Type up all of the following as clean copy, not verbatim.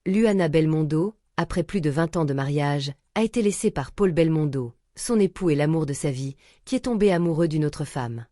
Luana Belmondo, après plus de 20 ans de mariage, a été laissée par Paul Belmondo, son époux et l'amour de sa vie, qui est tombé amoureux d'une autre femme.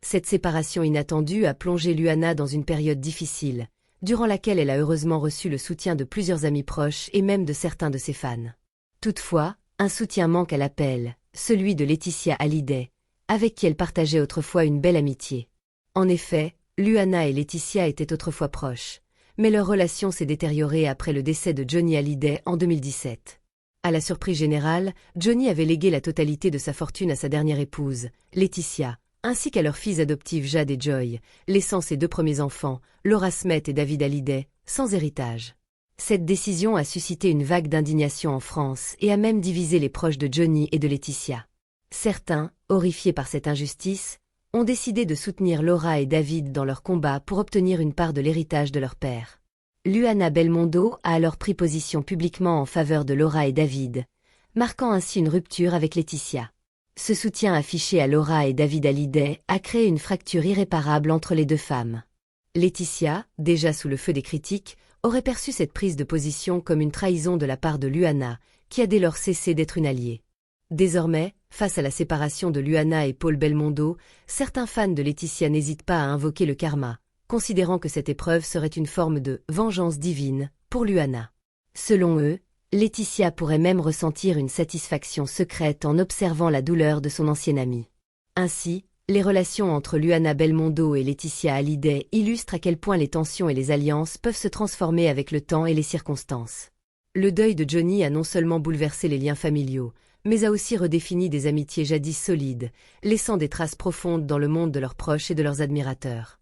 Cette séparation inattendue a plongé Luana dans une période difficile, durant laquelle elle a heureusement reçu le soutien de plusieurs amis proches et même de certains de ses fans. Toutefois, un soutien manque à l'appel, celui de Laetitia Hallyday, avec qui elle partageait autrefois une belle amitié. En effet, Luana et Laetitia étaient autrefois proches, mais leur relation s'est détériorée après le décès de Johnny Hallyday en 2017. À la surprise générale, Johnny avait légué la totalité de sa fortune à sa dernière épouse, Laetitia, ainsi qu'à leurs filles adoptives Jade et Joy, laissant ses 2 premiers enfants, Laura Smet et David Hallyday, sans héritage. Cette décision a suscité une vague d'indignation en France et a même divisé les proches de Johnny et de Laetitia. Certains, horrifiés par cette injustice, ont décidé de soutenir Laura et David dans leur combat pour obtenir une part de l'héritage de leur père. Luana Belmondo a alors pris position publiquement en faveur de Laura et David, marquant ainsi une rupture avec Laetitia. Ce soutien affiché à Laura et David Hallyday a créé une fracture irréparable entre les 2 femmes. Laetitia, déjà sous le feu des critiques, aurait perçu cette prise de position comme une trahison de la part de Luana, qui a dès lors cessé d'être une alliée. Désormais, face à la séparation de Luana et Paul Belmondo, certains fans de Laetitia n'hésitent pas à invoquer le karma, considérant que cette épreuve serait une forme de « vengeance divine » pour Luana. Selon eux, Laetitia pourrait même ressentir une satisfaction secrète en observant la douleur de son ancienne amie. Ainsi, les relations entre Luana Belmondo et Laetitia Hallyday illustrent à quel point les tensions et les alliances peuvent se transformer avec le temps et les circonstances. Le deuil de Johnny a non seulement bouleversé les liens familiaux, mais a aussi redéfini des amitiés jadis solides, laissant des traces profondes dans le monde de leurs proches et de leurs admirateurs.